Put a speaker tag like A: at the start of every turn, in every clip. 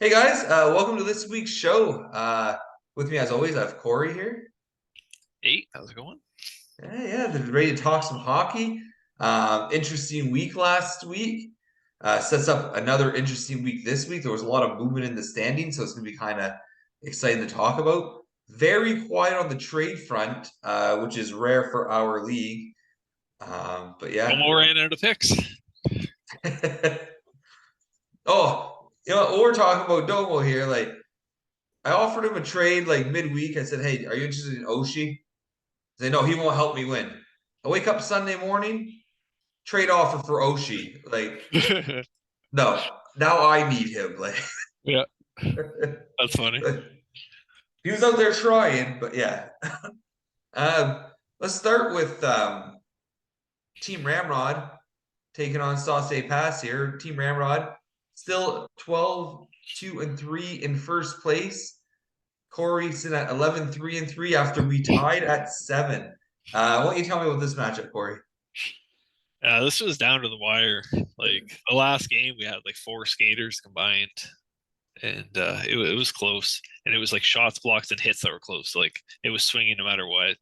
A: Hey guys, welcome to this week's show. With me, as always, I have Corey here.
B: Hey, how's it going?
A: Yeah, they're ready to talk some hockey. Interesting week last week. Sets up another interesting week this week. There was a lot of movement in the standings, so it's going to be kind of exciting to talk about. Very quiet on the trade front, which is rare for our league. But yeah.
B: Como ran out of picks.
A: Oh, what we're talking about Domo here. Like, I offered him a trade like midweek. I said, "Hey, are you interested in Oshie?" They know he won't help me win. I wake up Sunday morning, trade offer for Oshie. Like, no, now I need him. Like,
B: Yeah, that's funny.
A: he was out there trying, but yeah. Um, let's start with Team Ramrod taking on Sauce Pass here. Team Ramrod still 12-2-3 in first place. Corey's sitting at 11-3-3 after we tied at 7. Why don't you tell me about this matchup, Corey?
B: This was down to the wire. Like the last game, we had like four skaters combined, and it was close. And it was like shots, blocks, and hits that were close. Like it was swinging no matter what.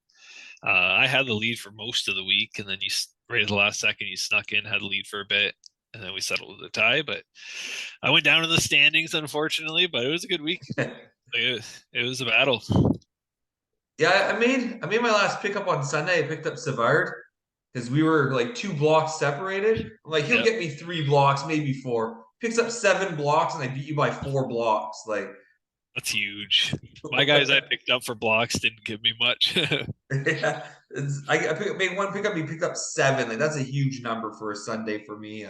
B: I had the lead for most of the week, and then right at the last second, you snuck in, had the lead for a bit, and then we settled with a tie. But I went down in the standings, unfortunately. But it was a good week. Like, it was a battle.
A: Yeah, I made my last pickup on Sunday. I picked up Savard because we were like 2 blocks separated. I'm like, he'll
B: Yeah.
A: get me 3 blocks, maybe 4. Picks up 7 blocks, and I beat you by 4 blocks. Like,
B: That's huge. My guys I picked up for blocks didn't give me much.
A: yeah, made one pickup. He picked up 7. Like, that's a huge number for a Sunday for me.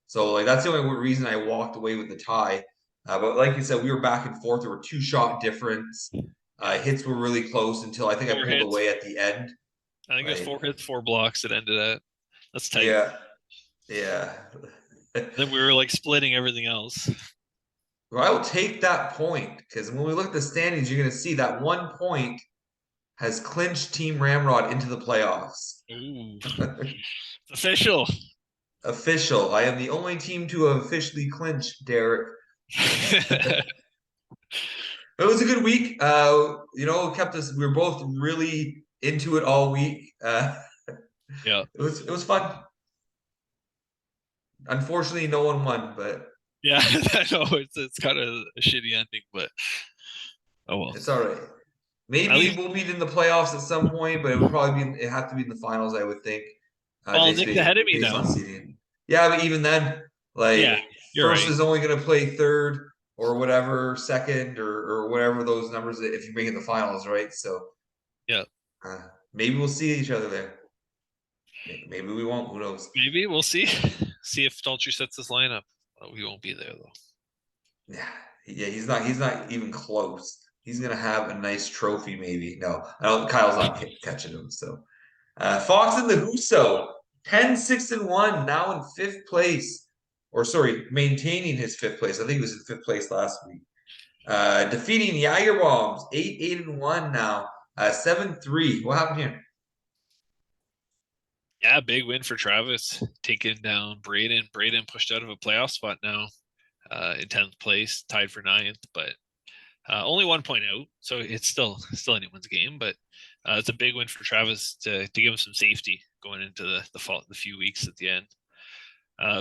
A: So like that's the only reason I walked away with the tie. But like you said, we were back and forth. There were 2 shot difference.
B: Yeah,
A: Hits were really close until I think I
B: four
A: pulled
B: hits.
A: away at the end.
B: I think it was
A: Like,
B: 4 hits, 4 blocks. It ended at. That's tight.
A: yeah, yeah.
B: Then we were like splitting everything else.
A: Well, I will take that point because when we look at the standings, you're going to see that 1 point has clinched Team Ramrod into the playoffs.
B: Ooh, it's official.
A: Official. I am the only team to have officially clinched, Derek. It was a good week. Kept us. We were both really into it all week.
B: Yeah,
A: It was fun. Unfortunately, no one won, but
B: yeah. I know it's kind of a shitty ending, but oh well.
A: it's all right.
B: At
A: Maybe
B: least,
A: we'll meet in the playoffs at some point, but it would probably be. It have to be in the finals, I would think.
B: well,
A: Just
B: Nick's ahead of me
A: based on
B: now.
A: seeding. Yeah, but even then,
B: Yeah,
A: like
B: you're
A: first
B: right.
A: is only going to play third or whatever, second or whatever those numbers if you make it the finals, right? So
B: Yeah,
A: uh, maybe we'll see each other there. Maybe we won't. Who knows?
B: maybe we'll see. See if Daltrey sets this lineup. We won't be there though.
A: Yeah, yeah. He's not even close. He's gonna have a nice trophy, maybe. No, I don't. Kyle's not catching him. So Fox and the Huso, 10-6-1, now in fifth place. Or sorry, maintaining his fifth place. I think he was in fifth place last week. Defeating Jager Bombs, 8-8-1 now. 7-3. What happened here?
B: Yeah, big win for Travis, taking down Braden. Braden pushed out of a playoff spot now, in 10th place, tied for ninth, but only 1 point out, so it's still anyone's game. But it's a big win for Travis to give him some safety going into the few weeks at the end.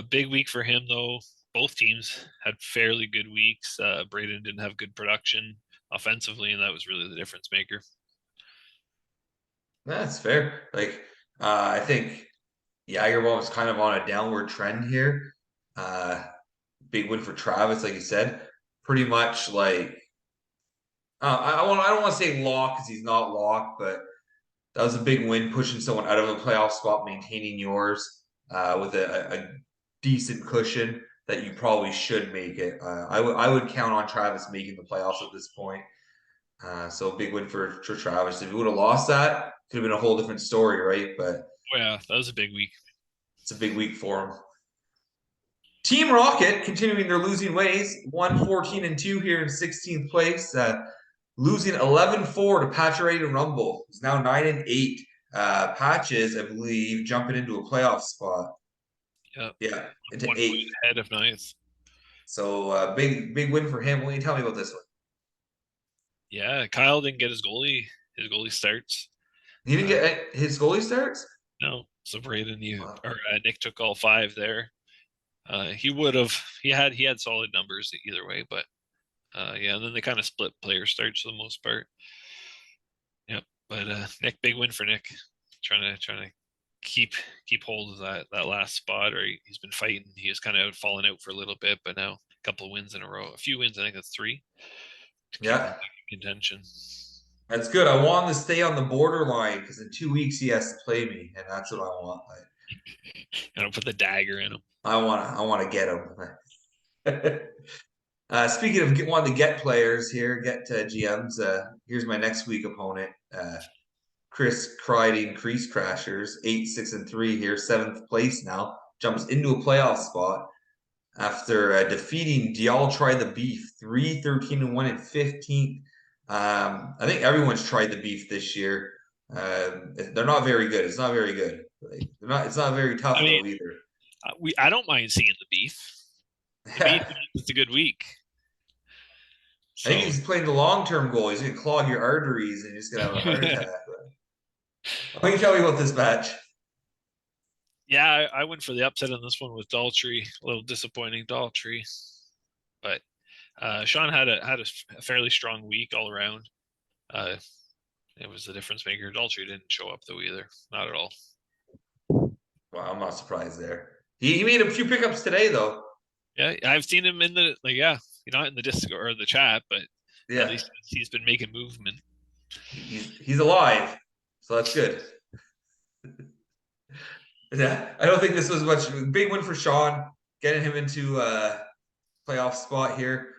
B: Big week for him though. Both teams had fairly good weeks. Braden didn't have good production offensively, and that was really the difference maker.
A: That's fair. Like, I think Jager Bombs is kind of on a downward trend here. Uh, Big win for Travis, like you said. Pretty much like I don't want to say lock because he's not locked, but that was a big win, pushing someone out of a playoff spot, maintaining yours with a decent cushion that you probably should make it. I would count on Travis making the playoffs at this point. So a big win for Travis. If he would have lost that, could have been a whole different story, right? But
B: Oh, yeah, that was a big week.
A: it's a big week for him. Team Rocket continuing their losing ways, 1-14-2 here in 16th place, losing 11-4 to Patcherade and Rumble. It's now 9-8. Patches, I believe, jumping into a playoff spot.
B: Yeah,
A: Yeah, into
B: 1 point
A: eighth.
B: ahead of ninth.
A: So big win for him. What can you tell me about this one?
B: Yeah, Kyle didn't get his goalie starts.
A: He didn't
B: Uh,
A: get his goalie starts.
B: no, so Braden,
A: Wow.
B: Nick took all five there. He had solid numbers either way, but yeah, and then they kind of split player starts for the most part. Yep, but Nick, big win for Nick, trying to keep keep hold of that last spot. Or he's been fighting. He was kind of falling out for a little bit, but now a couple of wins in a row, a few wins. I think that's three to keep him
A: Yeah,
B: back in contention.
A: that's good. I want him to stay on the borderline because in 2 weeks he has to play me, and that's what I want.
B: And I'll put the dagger in him.
A: I want to get him. Speaking of wanting to get players here, get GMs. Here's my next week opponent. Chris Criding Crease Crashers, 8-6-3 here, seventh place now, jumps into a playoff spot after defeating Y'all Try the Beef 3-13-1 and 15th. I think everyone's tried the beef this year. They're not very good. It's not very good. Like, they're not. It's not very
B: I
A: tough
B: mean,
A: though either.
B: I don't mind seeing the beef. The beef
A: Yeah,
B: it's a good week.
A: I think
B: So
A: he's playing the long-term goal. He's gonna clog your arteries and you're just gonna have a heart attack. What can you tell me about this match?
B: yeah, I went for the upset on this one with Daltrey. A little disappointing Daltrey, but Sean had a fairly strong week all around. Uh, it was the difference maker. Daltrey didn't show up though either, not at all.
A: Well, I'm not surprised there. He made a few pickups today though.
B: Yeah, I've seen him in the not in the Discord or the chat, but at
A: Yeah,
B: least he's been making movement.
A: he's alive, so that's good. Yeah, I don't think this was much big win for Sean, getting him into playoff spot here.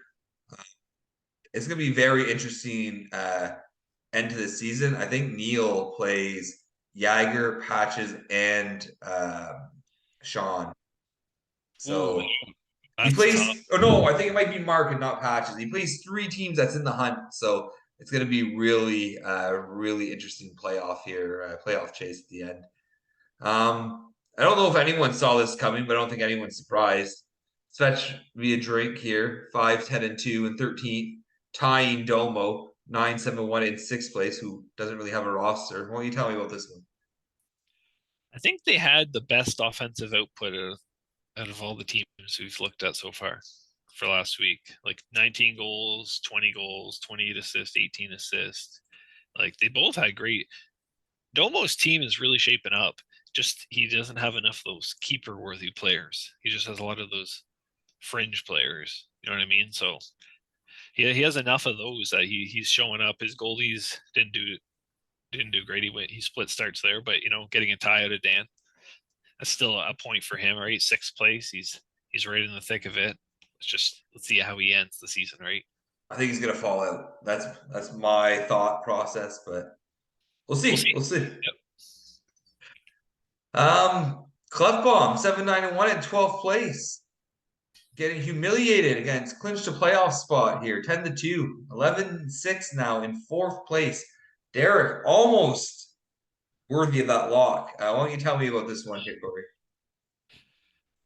A: It's gonna be very interesting end to the season. I think Neil plays Jagger, Patches, and Sean.
B: Ooh,
A: So he
B: that's tough.
A: plays. Oh no, I think it might be Mark and not Patches. He plays three teams that's in the hunt. So it's going to be really, really interesting playoff here, playoff chase at the end. I don't know if anyone saw this coming, but I don't think anyone's surprised. Fetch me a drink here. 5, 10, and 2, and 13. Tying Domo 9, 7, 1 in sixth place, who doesn't really have a roster. Why don't you tell me about this one?
B: I think they had the best offensive output out of all the teams we've looked at so far for last week. Like 19 goals, 20 goals, 28 assists, 18 assists. Like they both had great. Domo's team is really shaping up. Just he doesn't have enough of those keeper worthy players. He just has a lot of those fringe players. You know what I mean? So he has enough of those that he's showing up. His goalies didn't do great. He split starts there, but getting a tie out of Dan, that's still a point for him, right? Sixth place. He's right in the thick of it. Let's see how he ends the season, right?
A: I think he's going to fall out. That's my thought process, but we'll
B: We'll
A: see.
B: see.
A: We'll see.
B: Yep.
A: Clef Bomb, 7, 9, and 1 in 12th place. Getting humiliated against clinched a playoff spot here. 10-2. 11-6 now in fourth place. Derek almost worthy of that lock. Why don't you tell me about this one here, Corey?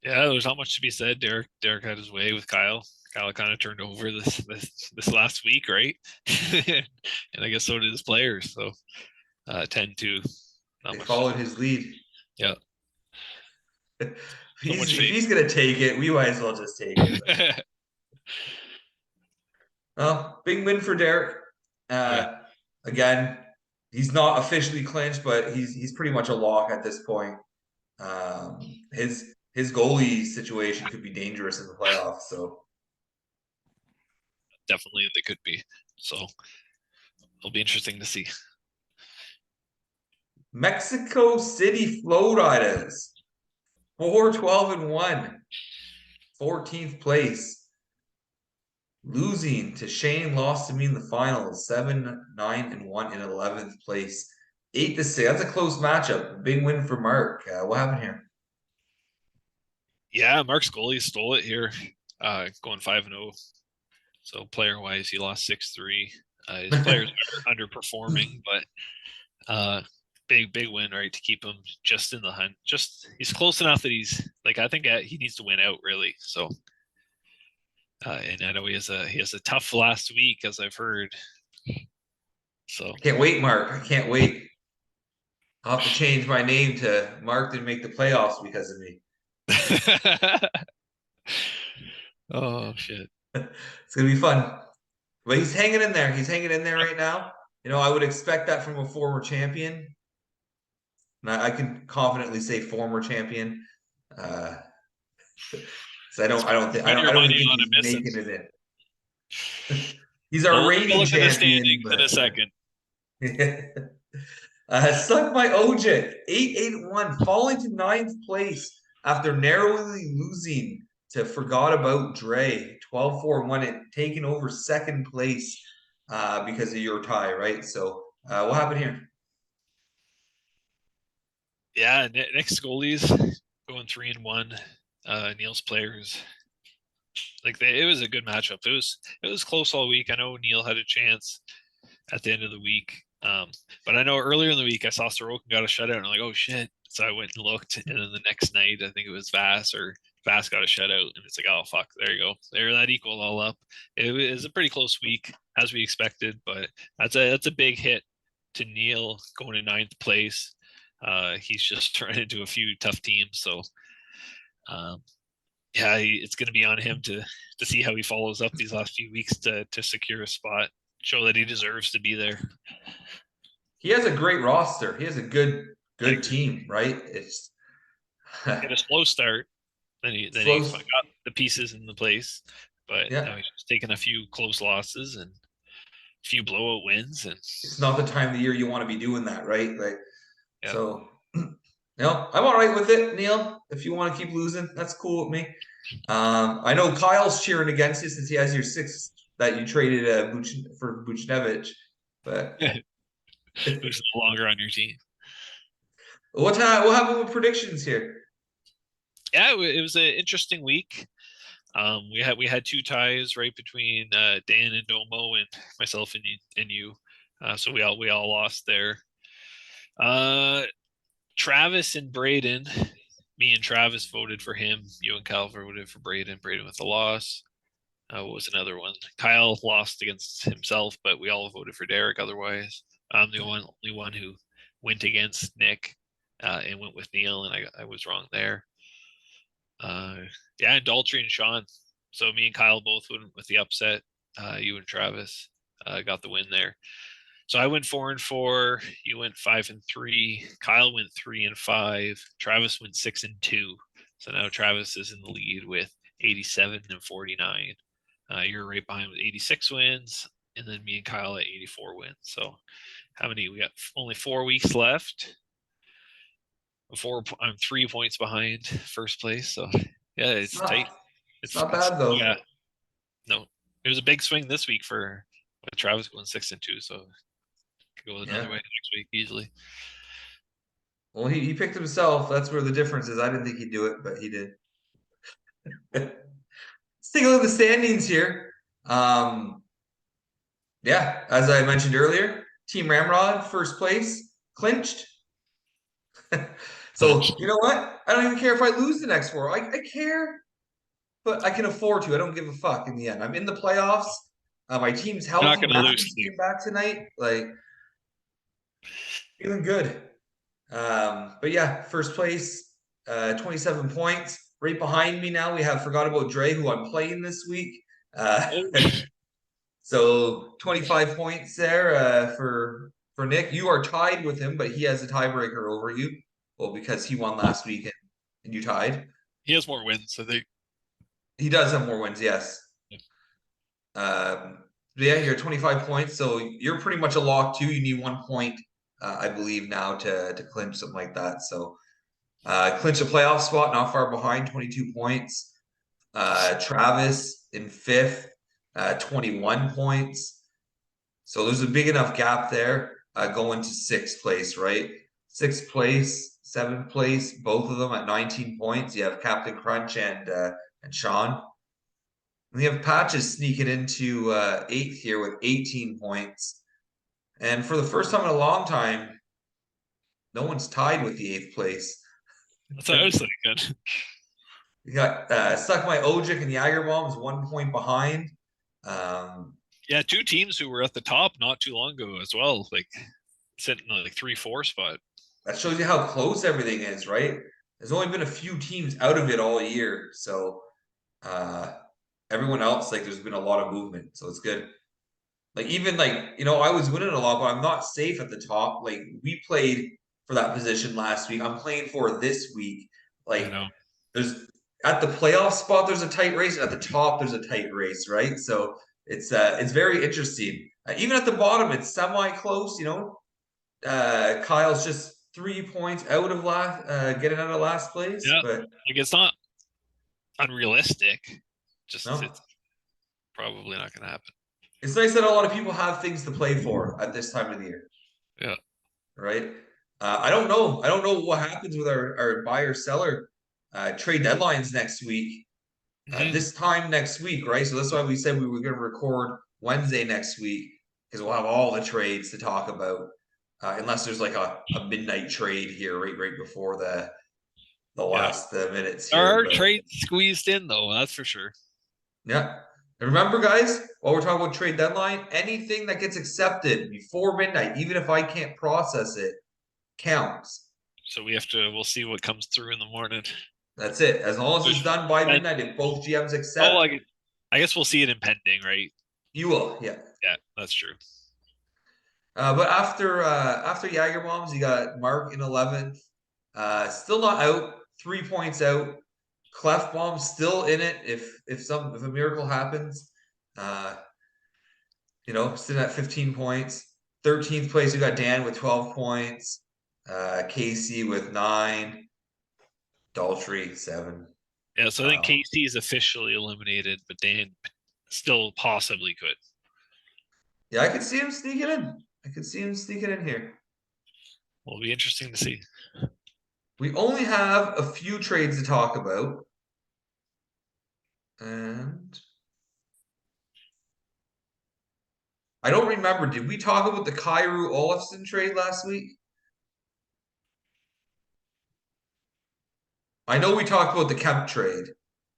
B: Yeah, there's not much to be said. Derek had his way with Kyle. Kyle kind of turned over this last week, right? And I guess so did his players. So 10-2. Not
A: They
B: much.
A: followed his lead.
B: Yeah.
A: if
B: So much
A: if
B: fate.
A: he's gonna take it, we might as well just take it. Well, big win for Derek.
B: Yeah,
A: Again, he's not officially clinched, but he's pretty much a lock at this point. His goalie situation could be dangerous in the playoffs. So
B: definitely they could be. So it'll be interesting to see.
A: Mexico City Floridas, 4-12-1, 14th place. Losing to Shane, lost to me in the finals, 7, 9, and 1 in 11th place. 8-6. That's a close matchup. Big win for Mark. What happened here?
B: Yeah, Mark's goalie stole it here, going 5-0. So player wise, he lost 6-3. His players are underperforming, but big win, right, to keep him just in the hunt. Just he's close enough that he's like I think he needs to win out really. So And I know he has a tough last week, as I've heard. So
A: I can't wait, Mark. I can't wait. I'll have to change my name to Mark didn't make the playoffs because of me.
B: oh shit.
A: It's gonna be fun. But he's hanging in there. He's hanging in there right now. I would expect that from a former champion. And I can confidently say former champion. Uh, so
B: Spend your
A: I don't even
B: money
A: think
B: on
A: he's
B: him missing.
A: making it in. He's our
B: We'll
A: reigning
B: look at the
A: champion,
B: standings in
A: but
B: a second.
A: Suck my Ojik, 8-1, falling to ninth place after narrowly losing to Forgot About Dre, 12-4, it, taking over second place because of your tie, right? So what happened here?
B: Yeah, next goalies going 3-1. Neil's players, it was a good matchup. It was close all week. I know Neil had a chance at the end of the week. But I know earlier in the week I saw Sorokin got a shutout, and I'm like, oh shit. So I went and looked, and then the next night I think it was Vass got a shutout, and it's like, oh fuck, there you go. There, that equaled all up. It was a pretty close week as we expected, but that's a big hit to Neil going to ninth place. He's just trying to do a few tough teams, so um, yeah, it's going to be on him to see how he follows up these last few weeks to secure a spot, show that he deserves to be there.
A: He has a great roster. He has a
B: I
A: good
B: agree.
A: team, right? It's
B: He had a slow start, then he
A: slow.
B: got the pieces in the place, but
A: Yeah,
B: now he's just taking a few close losses and a few blowout wins, and
A: it's not the time of the year you want to be doing that, right? Like,
B: yeah,
A: so, I'm all right with it, Neil. If you want to keep losing, that's cool with me. I know Kyle's cheering against you since he has your sixth that you traded for Buchnevich. But
B: who's no longer on your team.
A: what happened with predictions here?
B: Yeah, it was an interesting week. We had two ties right between Dan and Domo and myself and you. So we all lost there. Uh, Travis and Braden, me and Travis voted for him. You and Kyle voted for Braden. Braden with a loss. What was another one? Kyle lost against himself, but we all voted for Derek. Otherwise, I'm the only one who went against Nick and went with Neil, and I was wrong there. Yeah, and Daltrey and Sean. So me and Kyle both went with the upset. You and Travis got the win there. So I went 4-4. You went 5-3. Kyle went 3-5. Travis went 6-2. So now Travis is in the lead with 87 and 49. You're right behind with 86 wins, and then me and Kyle at 84 wins. So how many? We got only 4 weeks left. I'm 3 points behind first place. So yeah,
A: It's
B: it's tight.
A: not
B: It's
A: bad though.
B: yeah. No, it was a big swing this week for with Travis going 6-2. So could go another
A: Yeah.
B: way next week easily.
A: Well, he picked himself. That's where the difference is. I didn't think he'd do it, but he did. Let's take a look at the standings here. Yeah, as I mentioned earlier, Team Ramrod, first place, clinched. So, you know what? I don't even care if I lose the next four. I care, but I can afford to. I don't give a fuck in the end. I'm in the playoffs. My team's
B: You're not
A: healthy.
B: going to lose
A: Matthews
B: sleep.
A: came back tonight. Like, feeling good. But yeah, first place, 27 points. Right behind me now, we have Forgot About Dre, who I'm playing this week.
B: Oh,
A: So 25 points there for Nick. You are tied with him, but he has a tiebreaker over you. Well, because he won last week and you tied.
B: he has more wins, I think.
A: He does have more wins, yes. Um, yeah, you're 25 points, so you're pretty much a lock too. You need 1 point, I believe, now to clinch something like that. So clinch a playoff spot, not far behind, 22 points. Travis in fifth, 21 points. So there's a big enough gap there going to sixth place, right? Sixth place, seventh place, both of them at 19 points. You have Captain Crunch and Sean. And you have Patches sneaking into eighth here with 18 points. And for the first time in a long time, no one's tied with the eighth place.
B: That's what I was thinking.
A: You got Suck My Ojic and Jager Bombs 1 point behind. Um,
B: Yeah, two teams who were at the top not too long ago as well, like sitting in like 3-4 spot.
A: that shows you how close everything is, right? There's only been a few teams out of it all year, so uh, everyone else, like, there's been a lot of movement, so it's good. Like even like I was winning a lot, but I'm not safe at the top. Like we played for that position last week. I'm playing for this week.
B: I
A: Like
B: know.
A: there's at the playoff spot, there's a tight race. At the top, there's a tight race, right? So it's very interesting. Even at the bottom, it's semi close. Kyle's just 3 points out of getting out of last place,
B: Yeah,
A: but
B: like it's not unrealistic. Just
A: no,
B: it's probably not going to happen.
A: it's nice that a lot of people have things to play for at this time of the year.
B: Yeah.
A: Right? I don't know. I don't know what happens with our buyer seller trade deadlines next week.
B: Hmm.
A: This time next week, right? So that's why we said we were going to record Wednesday next week because we'll have all the trades to talk about. Unless there's like a midnight trade here right before the
B: Yeah.
A: last minutes
B: There
A: here.
B: are
A: But
B: trades squeezed in though, that's for sure.
A: yeah. And remember, guys, while we're talking about trade deadline, anything that gets accepted before midnight, even if I can't process it, counts.
B: So we'll see what comes through in the morning.
A: That's it. As long as it's
B: Which,
A: done by
B: and
A: midnight, if both GMs
B: oh,
A: accept,
B: I guess we'll see it impending, right?
A: you will. Yeah.
B: Yeah, that's true.
A: But after Jager bombs, you got Mark in 11th. Still not out. 3 points out. Clef bomb still in it. If a miracle happens, uh, sitting at 15 points. 13th place, we got Dan with 12 points. Casey with 9. Daltrey 7.
B: Yeah, so I think
A: Um,
B: KC is officially eliminated, but Dan still possibly could.
A: yeah, I could see him sneaking in. I could see him sneaking in here.
B: Will be interesting to see.
A: We only have a few trades to talk about. And I don't remember. Did we talk about the Kyrou Olafson trade last week? I know we talked about the Kemp trade.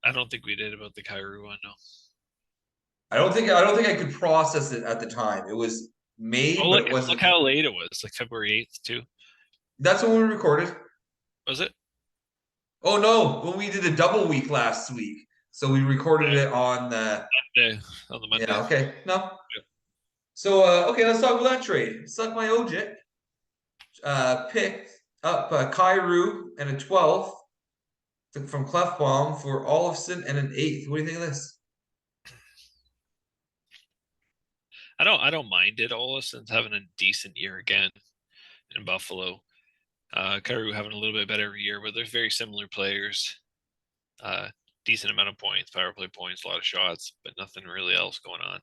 B: I don't think we did about the Kyrou one, no.
A: I don't think I could process it at the time. It was
B: Oh,
A: made, but
B: look,
A: it
B: look
A: wasn't.
B: how late it was, like February 8th, too.
A: That's when we recorded.
B: Was it?
A: Oh no, when we did a double week last week. So we recorded
B: Yeah,
A: it on the
B: Monday, on the Monday.
A: yeah, okay. No.
B: Yeah.
A: So okay, let's talk about that trade. Suck my Ojic. Picked up Kyrou and a 12th from Clefbaum for Olafson and an 8th. What do you think of this?
B: I don't mind it, Olison's having a decent year again in Buffalo. Kyrou having a little bit better every year, but they're very similar players. Uh, decent amount of points, power play points, a lot of shots, but nothing really else going on.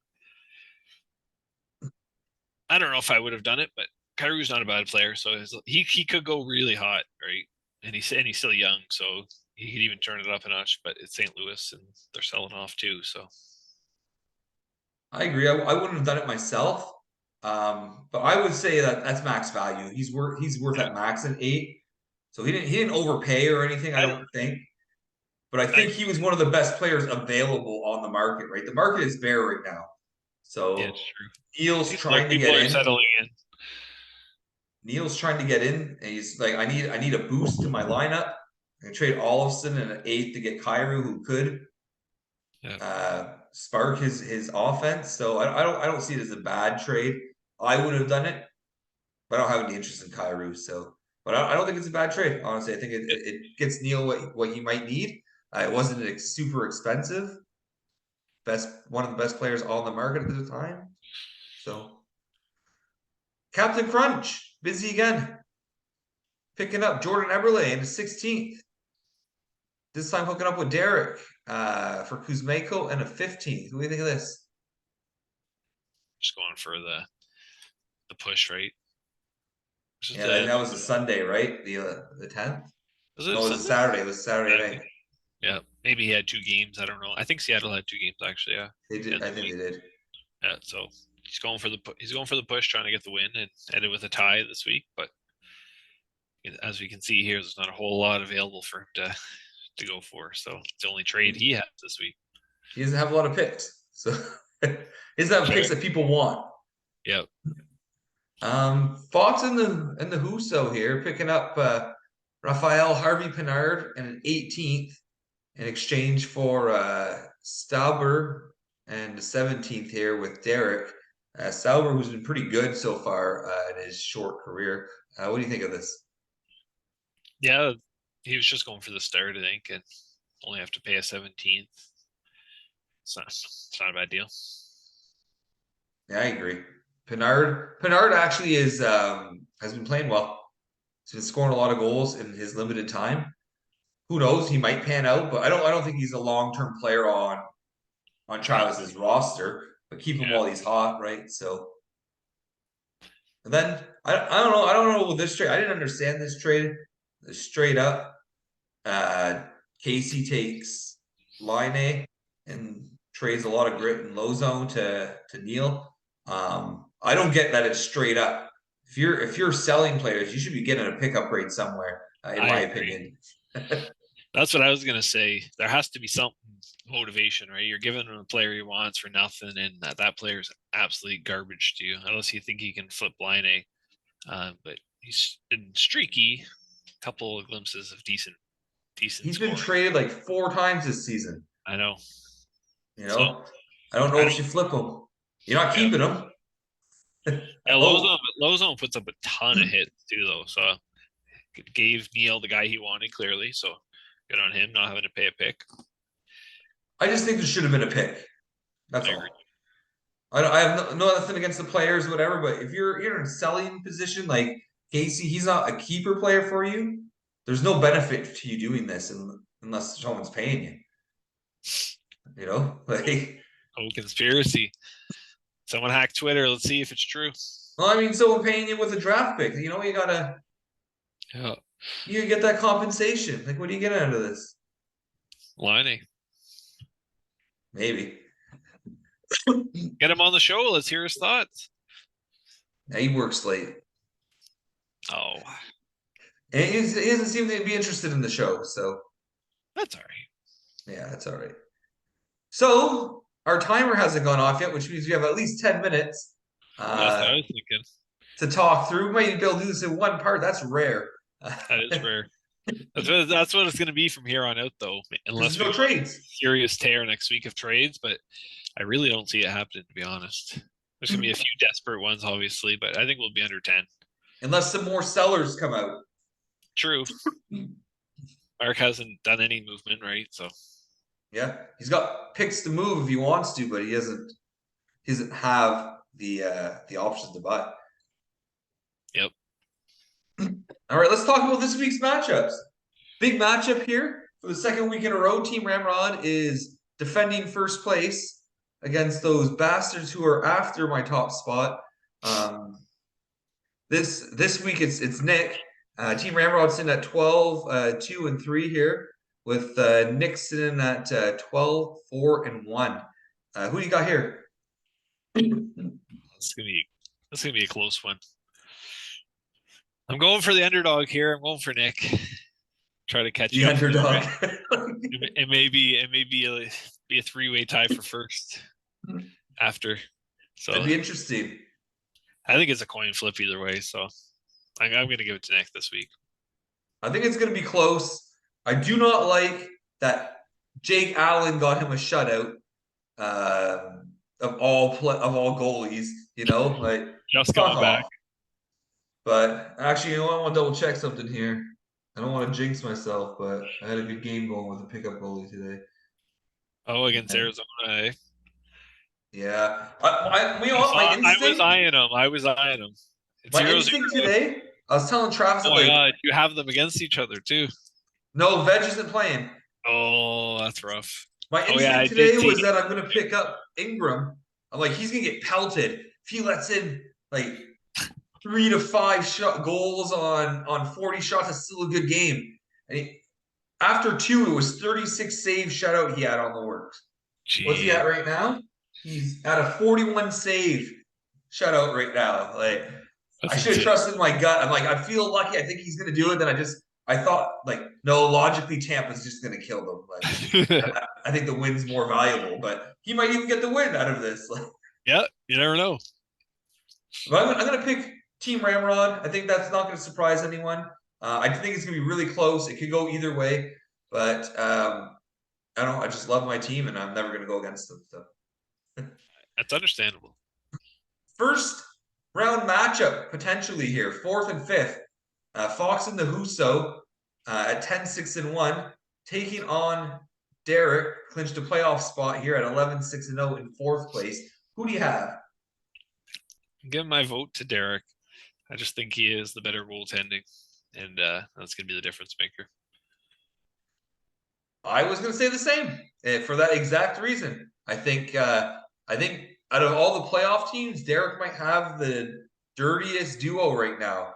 B: I don't know if I would have done it, but Kyrou's not a bad player, so he could go really hot, right? And he's still young, so he could even turn it up a notch. But it's St. Louis, and they're selling off too. So
A: I agree. I wouldn't have done it myself. But I would say that that's max value. He's worth
B: yeah,
A: at max an 8. So he didn't overpay or anything, I
B: I don't.
A: don't think. But I
B: I
A: think he was one of the best players available on the market, right? The market is bare right now.
B: Yeah, it's
A: So
B: true.
A: Neil's
B: Seems like
A: trying to
B: people
A: get
B: are
A: in.
B: settling in.
A: Neil's trying to get in, and he's like, I need a boost to my lineup. I can trade Olafson and an 8th to get Kyrou, who could
B: Yeah,
A: spark his offense. So I don't see it as a bad trade. I would have done it, but I don't have any interest in Kyrou. So, but I don't think it's a bad trade. Honestly, I think it,
B: it,
A: it gets Neil what he might need. It wasn't super expensive. One of the best players on the market at the time. So Captain Crunch busy again, picking up Jordan Eberle in the 16th. This time hooking up with Derek for Kuzmenko and a 15th. What do you think of this?
B: just going for the push, right? Just
A: Yeah, that was a Sunday, right? The 10th.
B: was it
A: No, it was a
B: Sunday?
A: Saturday. It was Saturday
B: Saturday.
A: night.
B: Yeah, maybe he had two games. I don't know. I think Seattle had two games actually. Yeah,
A: They did.
B: end
A: I
B: of the
A: think
B: week.
A: they did.
B: Yeah, so he's going for the push, trying to get the win, and ended with a tie this week. But as we can see here, there's not a whole lot available for him to go for. So it's the only trade he has this week.
A: He doesn't have a lot of picks, so he doesn't have
B: Sure.
A: picks that people want.
B: Yep.
A: Thoughts in the Huso here, picking up Rafael Harvey Pinard and an 18th in exchange for Stauber and the 17th here with Derek. Stauber, who's been pretty good so far in his short career. What do you think of this?
B: Yeah, he was just going for the start, I think, and only have to pay a 17th. It's not a bad deal.
A: Yeah, I agree. Pinard actually is has been playing well. He's been scoring a lot of goals in his limited time. Who knows? He might pan out, but I don't think he's a long term player on Travis's roster. But keep him
B: Yeah.
A: while he's hot, right? So, and then I don't know with this trade. I didn't understand this trade. Straight up, Casey takes Line and trades a lot of grit and low zone to Neil. I don't get that it's straight up. If you're selling players, you should be getting a pickup rate somewhere, in
B: I
A: my
B: agree.
A: opinion.
B: That's what I was gonna say. There has to be some motivation, right? You're giving him a player he wants for nothing, and that player is absolute garbage to you, unless you think he can flip line A. But he's been streaky. A couple of glimpses of decent
A: He's been
B: scoring.
A: traded like 4 times this season.
B: I know.
A: You
B: So
A: know, I don't know
B: I
A: if
B: don't.
A: you flip him. You're not
B: Yeah.
A: keeping him.
B: Yeah,
A: Oh,
B: Lozone puts up a ton of hits too, though. So gave Neil the guy he wanted clearly. So good on him not having to pay a pick.
A: I just think there should have been a pick. That's
B: I agree.
A: all. I have nothing against the players, whatever. But if you're in a selling position like Casey, he's not a keeper player for you. There's no benefit to you doing this unless someone's paying you. You know, like.
B: Oh, conspiracy. Someone hacked Twitter. Let's see if it's true.
A: Well, I mean, someone paying you with a draft pick.
B: Yeah.
A: You get that compensation. Like, what do you get out of this?
B: Liney.
A: Maybe.
B: Get him on the show. Let's hear his thoughts.
A: Yeah, he works late.
B: Oh,
A: And he doesn't seem to be interested in the show, so
B: that's all right.
A: yeah, that's all right. So our timer hasn't gone off yet, which means we have at least 10 minutes
B: That's what I was thinking.
A: to talk through. We might be able to do this in one part. That's rare.
B: That is rare. That's what it's going to be from here on out, though, unless
A: There's
B: we
A: no
B: go on a
A: trades.
B: serious tear next week of trades. But I really don't see it happening, to be honest. There's going to be a few desperate ones, obviously, but I think we'll be under 10.
A: Unless some more sellers come out.
B: True. Mark hasn't done any movement, right? So
A: Yeah, he's got picks to move if he wants to, but he doesn't have the options to buy.
B: Yep.
A: All right, let's talk about this week's matchups. Big matchup here for the second week in a row. Team Ramrod is defending first place against those bastards who are after my top spot. This week it's Nick. Team Ramrod sitting at 12, 2 and 3 here, with Nick sitting at 12, 4 and 1. Who do you got here?
B: It's gonna be a close one. I'm going for the underdog here. I'm going for Nick. Try to catch you
A: The
B: up.
A: underdog.
B: It may be a three-way tie for first after. So
A: That'd be interesting.
B: I think it's a coin flip either way. So I'm going to give it to Nick this week.
A: I think it's going to be close. I do not like that Jake Allen got him a shutout of all goalies. You know, like
B: Just
A: fuck
B: coming back.
A: off. But actually, you know what? I want to double check something here. I don't want to jinx myself, but I had a good game going with a pickup goalie today.
B: Oh, against Arizona. Eh?
A: Yeah, my
B: I was
A: instinct.
B: eyeing him. It's
A: My
B: 0-0.
A: instinct today. I was telling Travis,
B: Oh
A: I'm
B: my
A: like,
B: god, you have them against each other too.
A: no, Veg isn't playing.
B: Oh, that's rough.
A: My
B: Oh yeah, I
A: instinct
B: did
A: today
B: see.
A: was that I'm going to pick up Ingram. I'm like, he's going to get pelted if he lets in like 3 to 5 goals on 40 shots. That's still a good game. And after 2, it was 36 save shutout he had on the works.
B: Jeez.
A: What's he at right now? He's at a 41 save shutout right now. Like, I should have trusted my gut. I'm like, I feel lucky. I think he's going to do it. Then I just I thought like no, logically Tampa's just going to kill them. Like I think the win's more valuable, but he might even get the win out of this. Like,
B: Yeah, you never know.
A: but I'm going to pick Team Ramrod. I think that's not going to surprise anyone. I think it's going to be really close. It could go either way, but I don't know. I just love my team, and I'm never going to go against them. So
B: That's understandable.
A: first round matchup potentially here, fourth and fifth. Fox and the Huso at 10-6-1, taking on Derek, clinched a playoff spot here at 11-6-0 in fourth place. Who do you have?
B: Give my vote to Derek. I just think he is the better goaltending, and that's going to be the difference maker.
A: I was going to say the same for that exact reason. I think out of all the playoff teams, Derek might have the dirtiest duo right now.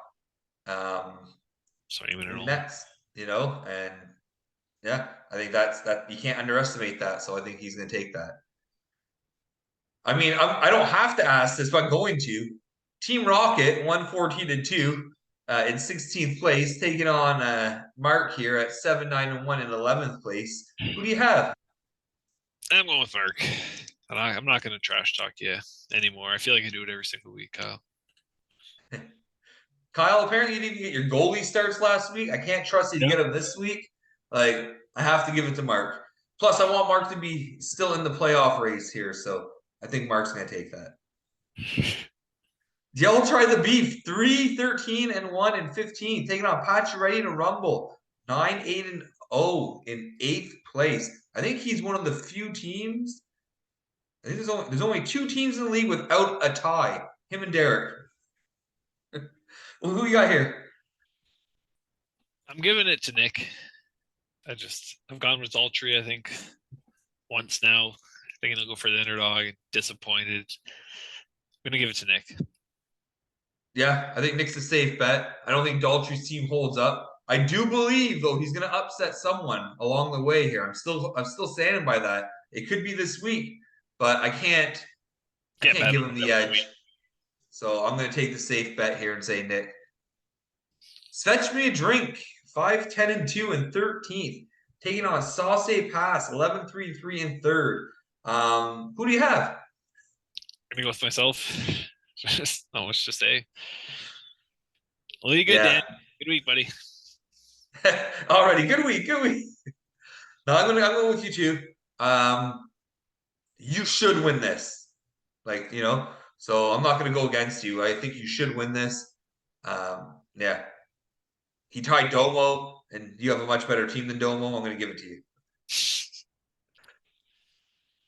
B: So even
A: In Nets, and yeah, I think that you can't underestimate that. So I think he's going to take that. I mean, I don't have to ask this, but I'm going to. Team Rocket won 14-2 in 16th place, taking on Mark here at 7-9-1 in 11th place. Who do you have?
B: I'm going with Mark. And I'm not going to trash talk you anymore. I feel like I do it every single week, Kyle.
A: Kyle, apparently you didn't get your goalie starts last week. I can't trust you to get him this week. Like, I have to give it to Mark. Plus, I want Mark to be still in the playoff race here, so I think Mark's going to take that. Y'all try the beef. 3-13-1 and 15, taking on Pacioretty to Rumble. 9-8-0 in 8th place. I think he's one of the few teams. I think there's only 2 teams in the league without a tie. Him and Derek. Well, who you got here?
B: I'm giving it to Nick. I've gone with Daltrey, I think, once now. Thinking he'll go for the underdog. Disappointed. I'm gonna give it to Nick.
A: Yeah, I think Nick's a safe bet. I don't think Daltrey's team holds up. I do believe though he's going to upset someone along the way here. I'm still standing by that. It could be this week, but I can't give him the edge. So I'm going to take the safe bet here and say Nick. Fetch me a drink. 5-10-2 in 13th, taking on Sauce Pass 11-3-3 in third. Who do you have?
B: I'm gonna go with myself. Just not much to say. Well, you good, Dan? Good week, buddy.
A: Alrighty, good week. No, I'm going with you too. You should win this. So I'm not gonna go against you. I think you should win this. Yeah. He tied Domo, and you have a much better team than Domo. I'm gonna give it to you.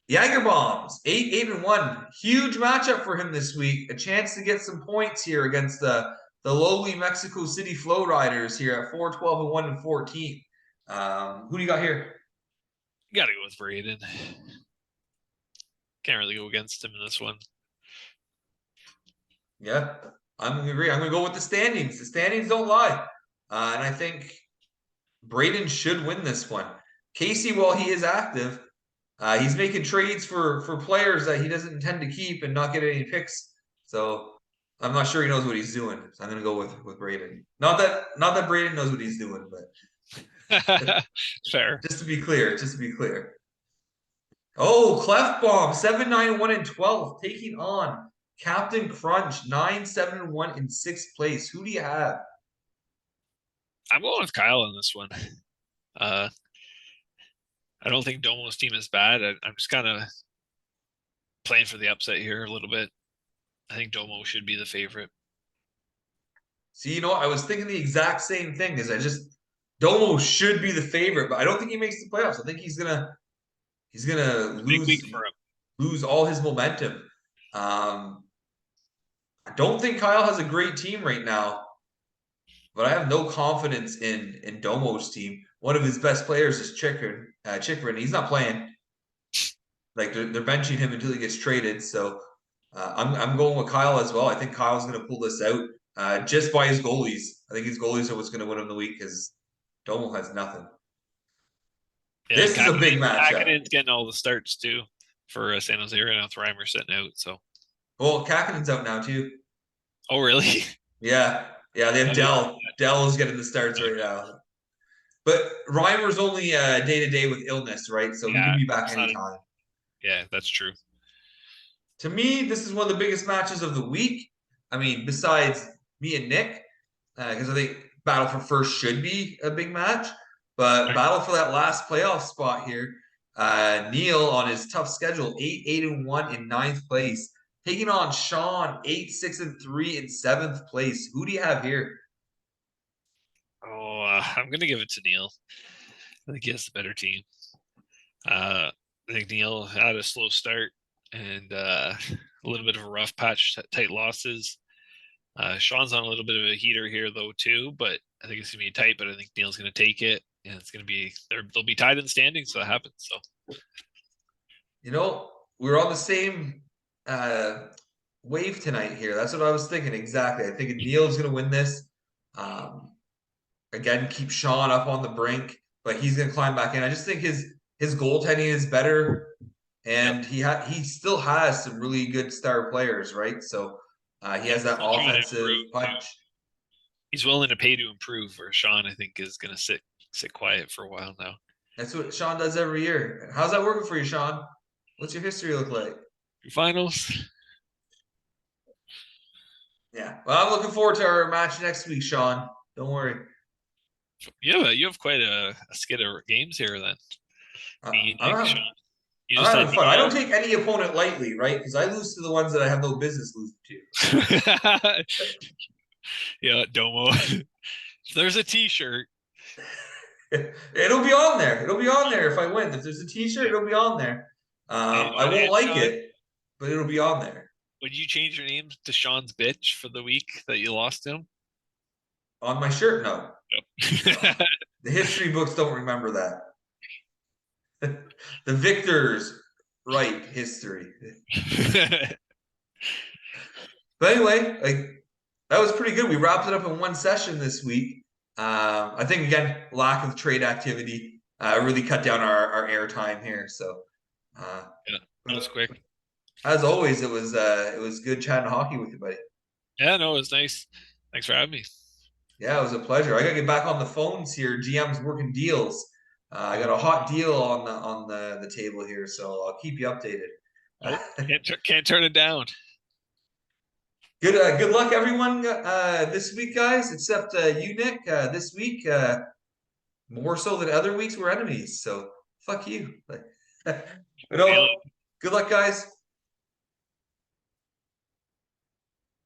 A: Jager Bombs, 8-1. Huge matchup for him this week. A chance to get some points here against the lowly Mexico City Flow Riders here at 4-12-1 and 14. Who do you got here?
B: You gotta go with Braden. Can't really go against him in this one.
A: Yeah, I'm gonna agree. I'm gonna go with the standings. The standings don't lie. And I think Braden should win this one. Casey, while he is active, he's making trades for players that he doesn't intend to keep and not get any picks. So I'm not sure he knows what he's doing. So I'm gonna go with Braden. Not that Braden knows what he's doing, but
B: fair.
A: Just to be clear. Oh, Clef Bomb, 7-9-1 and 12, taking on Captain Crunch, 9-7-1 in 6th place. Who do you have?
B: I'm going with Kyle on this one. I don't think Domo's team is bad. I'm just kind of playing for the upset here a little bit. I think Domo should be the favorite.
A: See, I was thinking the exact same thing. Domo should be the favorite, but I don't think he makes the playoffs. I think he's gonna lose all his momentum. I don't think Kyle has a great team right now, but I have no confidence in Domo's team. One of his best players is Chikrin. He's not playing. Like they're benching him until he gets traded. So I'm going with Kyle as well. I think Kyle's going to pull this out just by his goalies. I think his goalies are what's going to win him the week because Domo has nothing. Yeah, this is a big matchup.
B: Kakanen's getting all the starts too for San Jose right now. Reimer's sitting out. So,
A: well, Kakanen's out now too.
B: Oh, really?
A: Yeah. They have Dell. Dell is getting the starts right now. But Reimer's only day to day with illness, right? So he
B: Yeah,
A: can be back
B: it's not.
A: anytime.
B: Yeah, that's true.
A: To me, this is one of the biggest matches of the week. I mean, besides me and Nick, because I think Battle for First should be a big match, but battle for that last playoff spot here. Neil on his tough schedule, 8-1 in ninth place, taking on Sean, 8-6-3 in seventh place. Who do you have here?
B: Oh, I'm gonna give it to Neil. I think he has the better team. I think Neil had a slow start and a little bit of a rough patch, tight losses. Sean's on a little bit of a heater here though too, but I think it's gonna be tight. But I think Neil's gonna take it, and it's gonna be they'll be tied in standings, so that happens. So
A: You know, we're on the same wave tonight here. That's what I was thinking exactly. I think Neil's going to win this. Um, again, keep Sean up on the brink, but he's going to climb back in. I just think his goaltending is better,
B: yep,
A: and he still has some really good star players, right? So he
B: yep.
A: has that
B: He's trying to
A: offensive
B: improve too.
A: punch.
B: He's willing to pay to improve. Where Sean, I think, is gonna sit quiet for a while now.
A: That's what Sean does every year. How's that working for you, Sean? What's your history look like?
B: Finals.
A: Yeah. Well, I'm looking forward to our match next week, Sean. Don't worry.
B: You have quite a skid of games here then. Me,
A: I'm
B: Nick,
A: having,
B: Sean. You
A: I'm
B: just had
A: having fun. I don't
B: Neil.
A: take any opponent lightly, right? Because I lose to the ones that I have no business losing
B: Yeah, Domo. There's a T-shirt.
A: to. It'll be on there. It'll be on there if I win. If there's a T-shirt, it'll be on there. I won't
B: And
A: like
B: Sean,
A: it, but it'll be on there.
B: would you change your name to Sean's bitch for the week that you lost him?
A: On my shirt, no. No.
B: Yep.
A: The history books don't remember that. The victors write history. But anyway, like that was pretty good. We wrapped it up in one session this week. I think again, lack of trade activity really cut down our air time here. So,
B: Yeah, that was
A: but
B: quick.
A: as always, it was good chatting hockey with you, buddy.
B: Yeah, no, it was nice. Thanks for having me.
A: Yeah, it was a pleasure. I gotta get back on the phones here. GM's working deals. I got a
B: Oh,
A: hot deal on the table here, so I'll keep you updated.
B: oh, can't turn it down.
A: Good luck everyone this week, guys. Except you, Nick. This week, more so than other weeks, we're enemies. So fuck you. But
B: See you
A: no,
B: later.
A: good luck, guys.